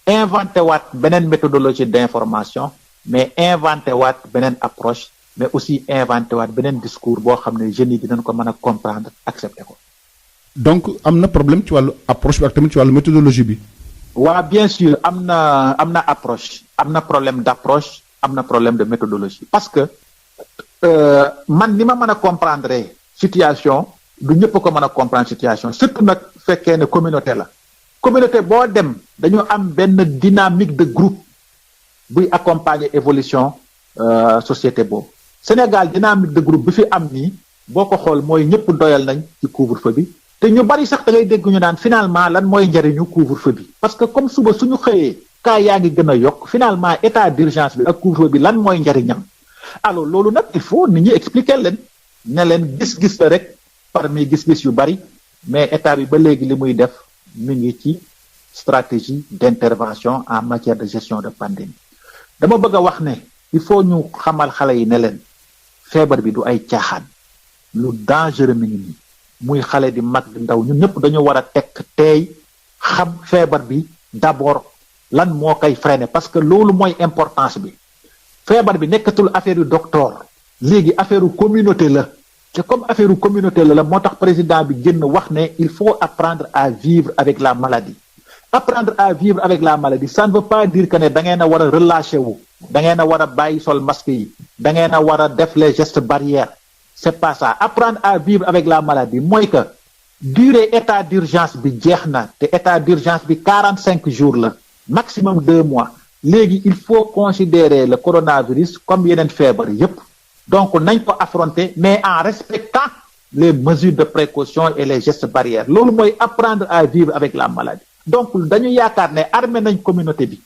inventé waat beneen méthodologie d'information mais inventé waat beneen approche mais aussi inventé waat beneen discours boo xam ne jeunes yi dinañ ko mën a comprendre accepter ko. donc am na problème ci wàllu approche bi ak tamit ci wàllu méthodologie bi. waaw bien sûr am na approche am na problème d'approche am na problème de méthodologie parce que man ni ma mën a comprendre situation du ñëpp ko mën a comprendre situation surtout nag fekkee ne communauté la communauté boo dem dañu am benn dynamique de groupe buy accompagner évolution société boobu Sénégal dynamique de groupe bi fi am nii boo ko xool mooy ñëpp doyal nañ ci couvre-feu bi te ñu bari sax da ngay dégg ñu naan finalement lan mooy njariñu couvre-feu bi parce que comme suba suñu xëyee cas yaa ngi gën a yokk finalement état d'urgence bi ak couvre-feu bi lan mooy njariñam alors loolu nag il faut nit ñi expliquer leen ne leen gis-gis la rek parmi gis-gis yu bari mais état bi ba léegi li muy def mi ngi ci stratégie d'intervention en matière de gestion de pandémie dama bëgg a wax ne il faut ñu xamal xale yi ne leen feebar bi du ay caaxaan lu dangereux mi ngi nii muy xale di mag di ndaw ñun ñëpp dañu war a tekk teey xam feebar bi d'abord lan moo koy freiner parce que loolu mooy importance bi feebar bi nekkatul affaire yu docteur léegi affaire u communauté la te comme affaire u communauté la moo tax président bi génn wax ne il faut apprendre à vivre avec la maladie apprendre à vivre avec la maladie ça ne veut pas dire que ne da ngeen a war a relâcher wu da ngeen a war a bàyyi sol masque yi da ngeen a war a def les gestes barrières c'est pas ça apprendre à vivre avec la maladie mooy que durée état d'urgence bi jeex na te état d'urgence bi 45 jours la maximum 2 mois léegi il faut considérer le coronavirus comme yeneen feebar yépp donc nañ ko affronter mais en respectant les mesures de précaution et les gestes barrières loolu mooy apprendre à vivre avec la maladie donc dañu yaakaar ne armé nañ communauté bi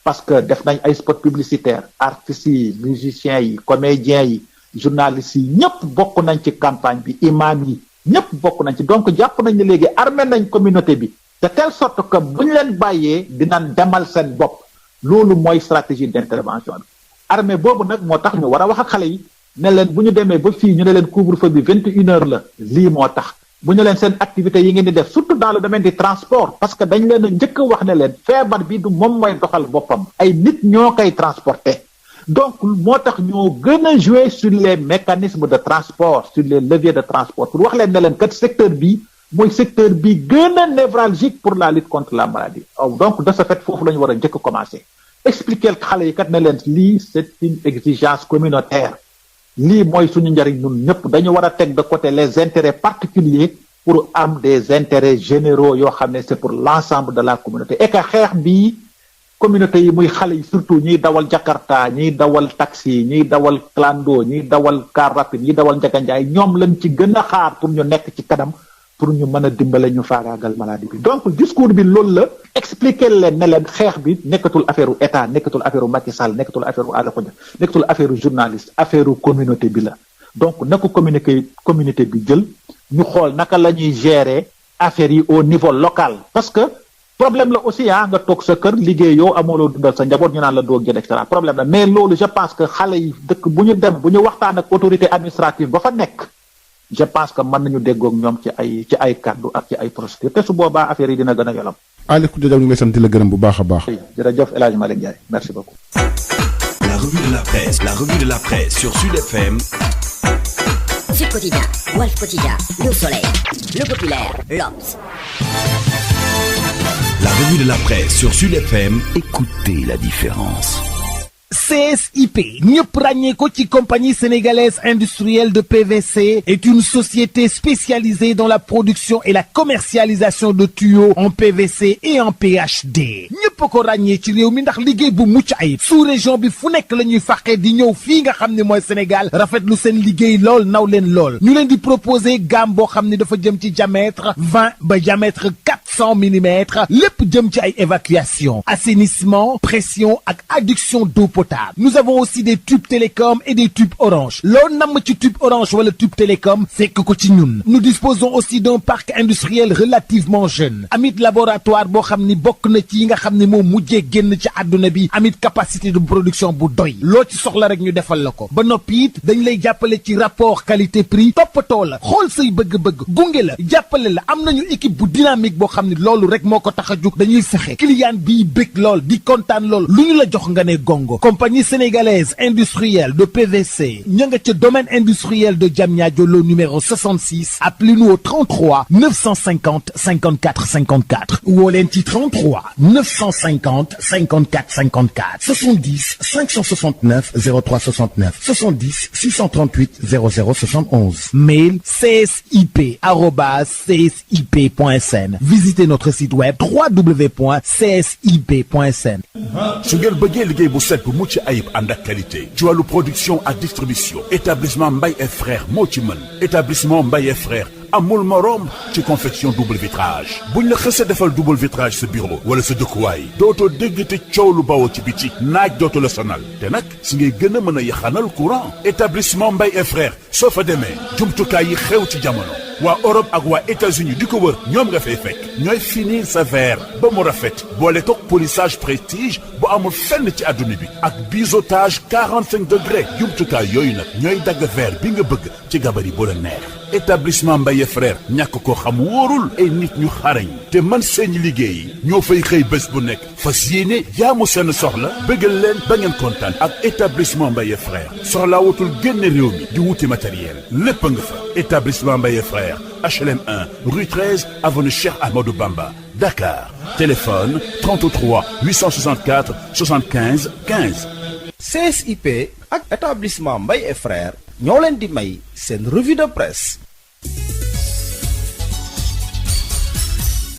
parce que def nañ ay spots publicitaires artistes yi musiciens yi comédiens yi journalistes yi ñëpp bokk nañ ci campagne bi imam yi ñëpp bokk nañ ci donc jàpp nañ ne léegi armé nañ communauté bi de telle sorte que bu ñu leen bàyyee dinañ demal seen bopp loolu mooy stratégie d'intervention bi armée boobu nag moo tax ñu war a wax ak xale yi ne leen bu ñu demee ba fii ñu ne leen couvre-feu bi 21h la lii moo tax bu ñu leen seen activités yi ngeen di def surtout dans le domaine du transport parce que dañ leen a njëkk a wax ne leen feebar bi du moom mooy doxal boppam ay nit ñoo koy transporter donc moo tax ñoo gën a jouer sur les mécanismes de transport sur les leviers de transport pour wax leen ne leen kat secteur bi mooy secteur bi gën a névralgique pour la lutte contre la maladie donc de ce fait foofu la ñu war a njëkk a commencer expliquer xale yi kat ne leen lii c'est une exigence communautaire lii mooy suñu njariñ ñun ñëpp dañu war a teg de côté les intérêts particuliers pour am des intérêts généraux yoo xam ne c'est pour l'ensemble de la communauté et que xeex bii communauté yi muy xale yi surtout ñiy dawal Jakarta ñiy dawal taxi ñiy dawal clando ñiy dawal car rapide ñiy dawal njaganjaay ñoom lañ ci gën a xaar pour ñu nekk ci kanam pour ñu mën a dimbale ñu faagaagal maladie bi donc discours bi loolu la expliquer leen ne leen xeex bi nekkatul affaire u état nekkatul affaire u Macky Sall nekkatul affaire u Adama Dia nekkatul affaire u journaliste affaire u communauté bi la donc na ko communauté bi jël ñu xool naka la ñuy gérer affaires yi au niveau local parce que problème la aussi nga toog sa kër liggéey yow amoo loo dundal sa njaboot ñu naan la doo jël et cetera problème la mais loolu je pense que xale yi dëkk bu ñu dem bu ñu waxtaan ak autorité administrative ba fa nekk je pense que mën nañu déggoog ñoom ci ay kaddu ak ci ay procédures te su boobaa affaire yi dina gën a yolam. Aly Khoudia Diaw ñu ngi lay sant la gërëm bu baax a baax. jërëjëf El Hadj Malick Ndiaye merci beaucoup. La revue de la presse sur Sud FM. Sud Quotidien, Walf Quotidien, Le Soleil, Le Populaire, L'Obs. La revue de la presse sur Sud FM. Écoutez la différence. CSIP ñëpp ràññee ko ci compagnie sénégalaise industrielle de PVC est une société spécialisée dans la production et la commercialisation de tuyaux en PVC et en PHD ñëpp ko ràññee ci réew mi ndax liggéey bu mucc ayib sous région bi fu nekk la ñuy fàqee di ñëw fii nga xam ne mooy Sénégal rafetlu seen liggéey lool naw leen lool ñu leen di proposer gamme boo xam ne dafa jëm ci diamètre 20 ba diamètre 400 100 millimètres lépp jëm ci ay évacuation assainissement pression ak adduction d'eau potable. Nous avons aussi des tubes télécom et des tubes orange loo namm ci tube orange wala tube télécom fekk ko ci ñun. Nous disposons aussi d'un parc industriel relativement jeune amit laboratoire boo xam ni bokk na ci yi nga xam ni moom mujjee génn ci àdduna bi amit capacité de production bu doy loo ci soxla rek ñu defal la ko ba noppi it dañ lay jàppale ci rapport qualité prix toppatoo la xool say bëgg-bëgg gunge la jàppale la am nañu équipe bu dynamique boo xam ni loolu rek moo ko tax a jug dañuy fexe client bii bëgg lool di kontaan lool lu ñu la jox nga ne gongo. Compagnie sénégalaise industrielle de PVC ña nga ca domaine industriel de Diamniadio lo numéro 66 appelez-nous au 33 950 54 54 woo leen ci 33 950 54 54 70 569 03 69 70 638 00 71 mail csip@csip.sn. Visitez notre site web www.csip.sn. su ngeen bëggee liggéey bu set bu mucc ayib ànd ak qualité ci wàllu production ak distribution établissement Mbaye et frères moo ci mën. Établissement Mbaye et frères amul morom ci confection double vitrage buñ la xësee defal double vitrage sa bureau wala sa dëkkuwaay dootoo dégg te coow lu bawoo ci biti naaj dootu la sonal te nag si ngay gën a mën a yaxanal courant. Établissement Mbaye et frères soo fa demee jumtukaay yi xew ci jamono waa Europe ak waa États-Unis di ko wër ñoom nga fay fekk ñooy finir sa verre ba mu rafet boole toog polissage prestige bu amul fenn ci adduna bi ak biseautage 45 degrés jumtukaay yooyu nag ñooy dagg verre bi nga bëgg ci gabari bu la neex. Établissement Mbaye frère ñàkk ko xam wóorul ay nit ñu xarañ te man seen liggéey ñoo fay xëy bés bu nekk fas yéene jaamu seen soxla bëggal leen ba ngeen kontaan ak établissement Mbaye frère soxlaa wutul génn réew mi di wuti matériel lépp nga fa. Établissement Mbaye frère HLM 1 rue 13 avenue Cheikh Ahmadou Bamba Dakar téléphone 33 864 75 15. CSIP ak établissement Mbaye et frères ñoo leen di may seen revue de presse.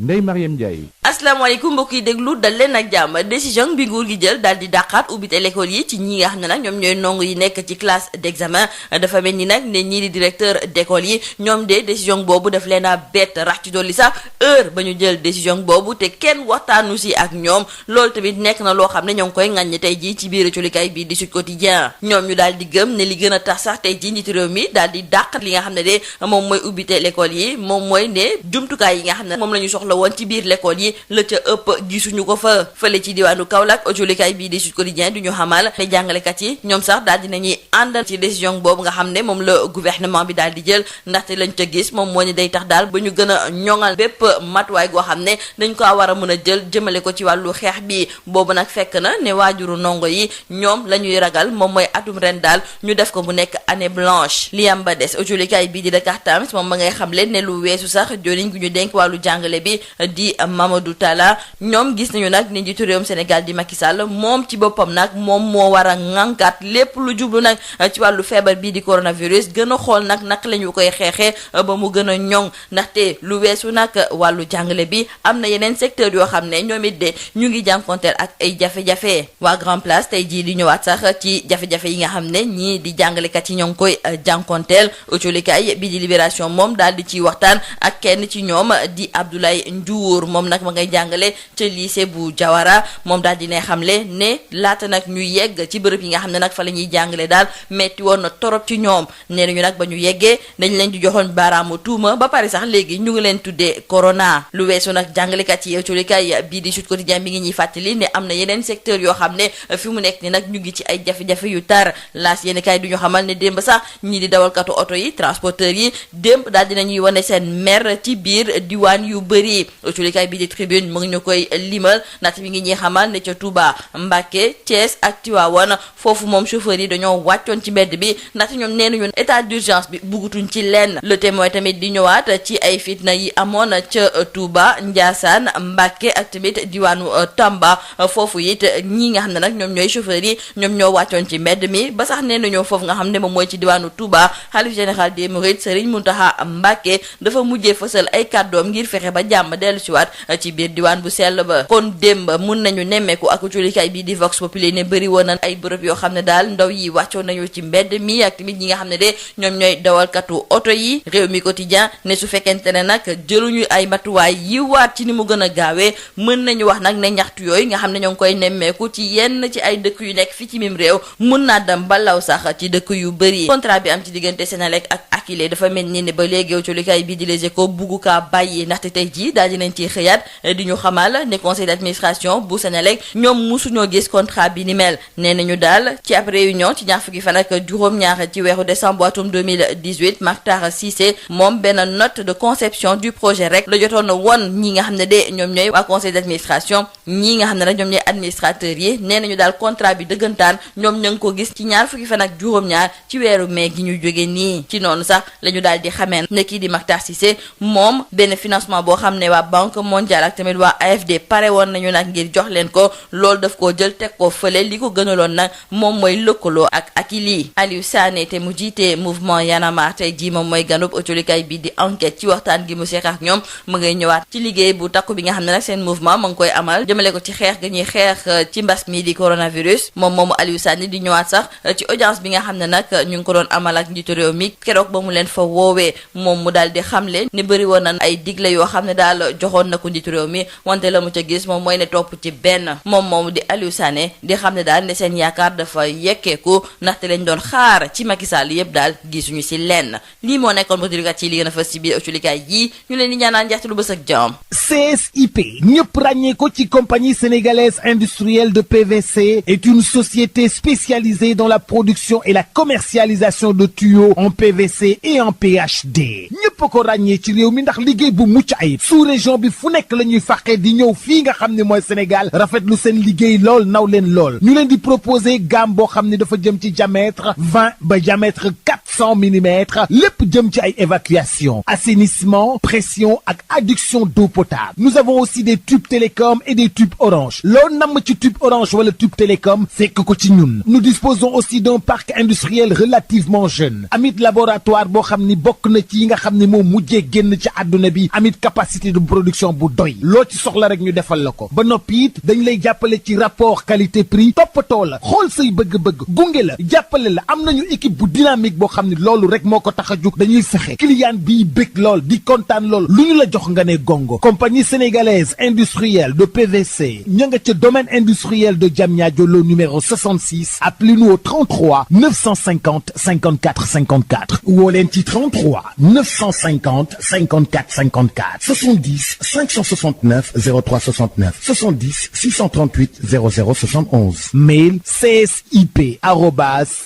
Ndeye Mariam Ndiaye. asalaamaaleykum mbokk yi déglu dal leen ak jàmm décision bi nguur gi jël daal di dàqaat ubbite l'école yi ci ñi nga xam ne nag ñoom ñooy ndongo yi nekk ci classe d'examen dafa mel ni nag ne ñii di directeur d'école yi ñoom de décision boobu daf leen a bett rax ci dolli sax heure ba ñu jël décision boobu te kenn waxtaanu si ak ñoom loolu tamit nekk na loo xam ne ñoo ngi koy ŋàññi tey jii ci biir colikaay bii di Sud Quotidien ñoom ñu daal di gëm ne li gën a tax sax tey jii njiitu réew mi daal di dàq li nga xam ne de moom mooy ubbite l'école yi moom mooy ne jumtukaay yi nga xam ne moom la ñu soxla woon ci biir l'école yi la ca ëpp gisuñu ko fa fële ci diwaanu Kaolack autolikaay bii di Sud Quotidien du ñu xamal ne jàngalekat yi ñoom sax daal dinañuy àndal ci décision boobu nga xam ne moom la gouvernement bi daal di jël ndaxte lañ ca gis moom moo ñu day tax daal ba ñu gën a ñoŋal bépp matuwaay goo xam ne dañ ko war a mën a jël jëmale ko ci wàllu xeex bi boobu nag fekk na ne waajuru ndongo yi ñoom la ñuy ragal moom mooy atum ren daal ñu def ko mu nekk année blanche li am ba des autolikaay bii di Dakar Times moom ma ngay xamle ne lu weesu sax joriñ gu ñu denk wàllu jàngale bi di Mamadou Talla ñoom gis nañu nag ne njiitu réewum Sénégal di Macky Sall moom ci boppam nag moom moo war a ŋànkaat lépp lu jublu nag ci wàllu feebar bii di coronavirus gën a xool nag naka la ñu koy xeexee ba mu gën a ñoŋ ndaxte lu weesu nag wàllu jàngale bi am na yeneen secteur yoo xam ne ñoom it de ñu ngi jànkonteel ak ay jafe-jafe waa Grand Place tey jii di ñëwaat sax ci jafe-jafe yi nga xam ne ñii di jàngalekat yi ñoo ngi koy jànkonteel autolikaay bi di Libération moom daal di ciy waxtaan ak kenn ci ñoom di Abdoulaye Ndiour moom nag ma ngay jàngale ca lycée bu Jawara moom daal dina xamle ne laata nag ñu yegg ci bërëb yi nga xam ne nag fa la ñuy jàngale daal metti woon na torop ci ñoom nee nañu nag ba ñu yeggee dañ leen di joxoon baaraamu tuuma ba pare sax léegi ñu ngi leen tuddee corona lu weesu nag jàngalekat yi autolikaay bii di Sud Quotidien bi ngi ñuy fàttali ne am na yeneen secteur yoo xam ne fi mu nekk ni nag ñu ngi ci ay jafe-jafe yu tar laas yéeni kaay du ñu xamal ne démb sax ñii di dawalkatu oto yi transporteurs yi démb daal dinañuy wane seen mer ci biir diwaan yu bëri autolikaay bi di Tribune mu ngi ñu koy limal ndaxte mi ngi ñuy xamal ne ca Touba Mbacké Thiès ak Tivaouane foofu moom chauffeur yi dañoo wàccoon ci mbedd bi ndaxte ñoom nee nañu état d'urgence bi buggutuñ ci lenn le témoin tamit di ñëwaat ci ay fitna yi amoon ca Touba Ndiassane Mbacké ak tamit diwaanu Tamba foofu it ñii nga xam ne nag ñoom ñooy chauffeur yi ñoom ñoo wàccoon ci mbedd mi ba sax nee nañoo foofu nga xam ne moom mooy ci diwaanu Touba xalif général des Mourides Serigne Mountakha Mbacké dafa mujjee fësal ay kàddoom ngir fexe ba jàmm dellu si waat ci biir diwaan bu sell ba. kon démb mun nañu nemmeeku ak culikaay bi di Vox Populi ne bëri woon na ay bërëb yoo xam ne daal ndaw yi wàccoon nañu ci mbedd mi ak tamit ñi nga xam ne de ñoom ñooy dawalkatu oto yi. réew mi quotidien ne su fekkente ne nag jëluñu ay matuwaay yi waat ci ni mu gën a gaawee mën nañu wax nag ne ñaxtu yooyu nga xam ne ñoo ngi koy nemmeeku ci yenn ci ay dëkk yu nekk fii ci mim réew mun naa dem balaw sax ci dëkk yu bëri. contrat bi am ci diggante Senelec ak Akilee dafa mel ni ne ba léegi culikaay bi di Les Échos bugg kaa bàyyi ndaxte tey jii daal dinañ ci xëyaat di ñu xamal ne conseil d'administration bu Senelec ñoom musuñoo gis contrat bi ni mel. nee nañu daal ci ab réunion ci ñaar fukki fan ak juróom-ñaar ci weeru décembre atum 2018 Mactar Cissé moom benn note de conception du projet rek la jotoon won ñi nga xam ne de ñoom ñooy waa conseil d'administration ñi nga xam ne rek ñoom ñooy administrateurs yi. nee nañu daal contrat bi dëggantaan ñoom ña ngi ko gis ci ñaar fukki fan ak juróom-ñaar ci weeru mai gi ñu jóge nii. ci noonu sax la ñu daal di xamee ne kii di Mactar Cissé moom benn financement boo xam ne waa banque mondiale ak tamit waa AFD pare woon nañu nag ngir jox leen ko loolu daf koo jël teg ko fële li ko gënaloon nag moom mooy lëkkaloo ak Akilee. Aliou Sané te mu jiite mouvement Y'en a marre tey jii moom mooy ganub autolikaay bi di enquête ci waxtaan gi mu seex ak ñoom mu ngay ñëwaat ci liggéey bu takku bi nga xam ne nag seen mouvement mu ngi koy amal jëmale ko ci xeex ga ñuy xeex ci mbas mi di coronavirus. moom moomu Aliou Sané di ñëwaat sax ci audience bi nga xam ne nag ñu ngi ko doon amal ak njiitu réew mi keroog ba mu leen fa woowee moom mu daal di xamle ne bëri woon na ay digle yoo xam ne daal joxoon na ko njiitu réew mi wante la mu ca gis moom mooy ne topp ci benn. moom moomu di Aliou Sané di xam ne daal ne seen yaakaar dafa yekkeeku ndaxte lañ doon xaar ci Macky Sall yëpp daal gisuñu si lenn. lii moo nekkoon ba ci li gën a fës ci biir autolikaay yi ñu leen di ñaanaan njeexte lu bës ak jàmm. CSIP ñëpp ràññee ko ci compagnie sénégalaise industrielle de PVC est une société spécialisée dans la production et la commercialisation de tuyaux en PVC et en PHD ñëpp ko ràññee ci réew mi ndax liggéey bu mucc ayib sous région bi fu nekk la ñuy fàqee di ñëw fii nga xam ne mooy Sénégal rafetlu seen liggéey lool naw leen lool ñu leen di proposer gamme boo xam ne dafa jëm ci diamètre 20 ba diamètre 400 millimètres lépp jëm ci ay évacuation assainissement pression ak adduction d'eau potable. Nous avons aussi des tubes télécom et des tubes orange loo namm ci tube orange wala tube télécom fekk ko ci ñun. Nous disposons aussi d'un parc industriel relativement jeune amit laboratoire boo xam ni bokk na ci yi nga xam ne moom mujjee génn ci àdduna bi amit capacité de production bu doy loo ci soxla rek ñu defal la ko ba noppi it dañ lay jàppale ci rapport qualité prix toppatoo la xool say bëgg-bëgg gunge la jàppale la am nañu équipe bu dynamique boo xam ne loolu rek moo ko tax a jóg dañuy fexe client bi bëgg lool di kontaan lool lu ñu la jox nga ne gongo. Compagnie sénégalaise industrielle de PVC ña nga ca domaine industriel de Diamniadio lo numéro 66 appelez-nous au 33 950 54 54 woo leen ci 33 950 54 54 70 569 03 69 70 638 00 71 mail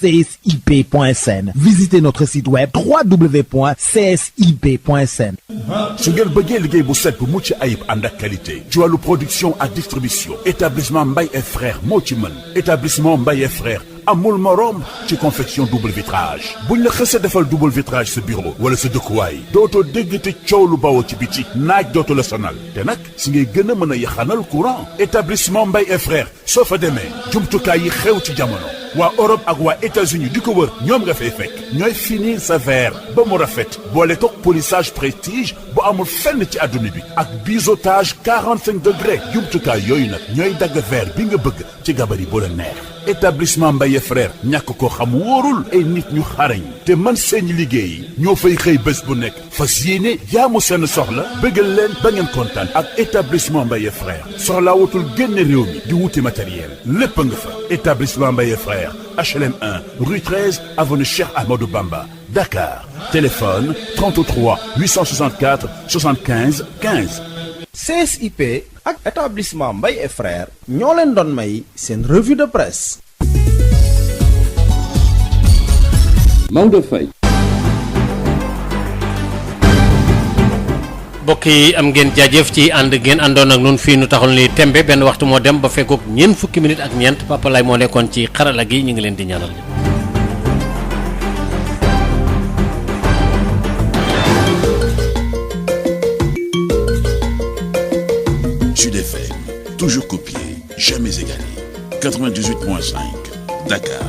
csip@csip.sn. Visitez notre site web www.csip.sn. su ngeen bëggee liggéey bu set bu mucc ayib ànd ak qualité ci wàllu production ak distribution établissement Mbaye et frères moo ci mën établissement Mbaye et frères amul morom ci confection double vitrage buñ la xësee defal double vitrage sa bureau wala sa dëkkuwaay dootoo dégg te coow lu bawoo ci biti naaj dootu la sonal te nag si ngay gën a mën a yaxanal courant établissement Mbaye et frères soo fa demee jumtukaay yi xew ci jamono waa Europe ak waa États-Unis di ko wër ñoom nga fay fekk ñooy finir sa verre ba mu rafet boole toog polissage prestige bu amul fenn ci adduna bi ak biseautage 45 degrés jumtukaay yooyu nag ñooy dagg verre bi nga bëgg ci gabari bu la neex. établissement Mbaye frère ñàkk ko xam wóorul ay nit ñu xarañ te man seen liggéey ñoo fay xëy bés bu nekk fas yéene jaamu seen soxla bëggal leen ba ngeen kontaan ak établissement Mbaye frère soxlaa wutul génn réew mi di wuti matériel lépp nga fa établissement Mbaye frère HLM 1 rue 13 avenue Cheikh Amadou Bamba Dakar téléphone 33 864 75 15. CSIP ak établissement Mbaye et frères ñoo leen doon may seen revue de presse. Maodo Faye. mbokk yi am ngeen jaajëf ci ànd ngeen àndoon ak nun fii nu taxul ni tembe benn waxtu moo dem ba fekkoog ñeent fukki minutes ak ñeent Papa Lay moo nekkoon ci xarala gi ñu ngi leen di ñaanal. Sud FM, toujours copié, jamais égalé. 98.5, Dakar.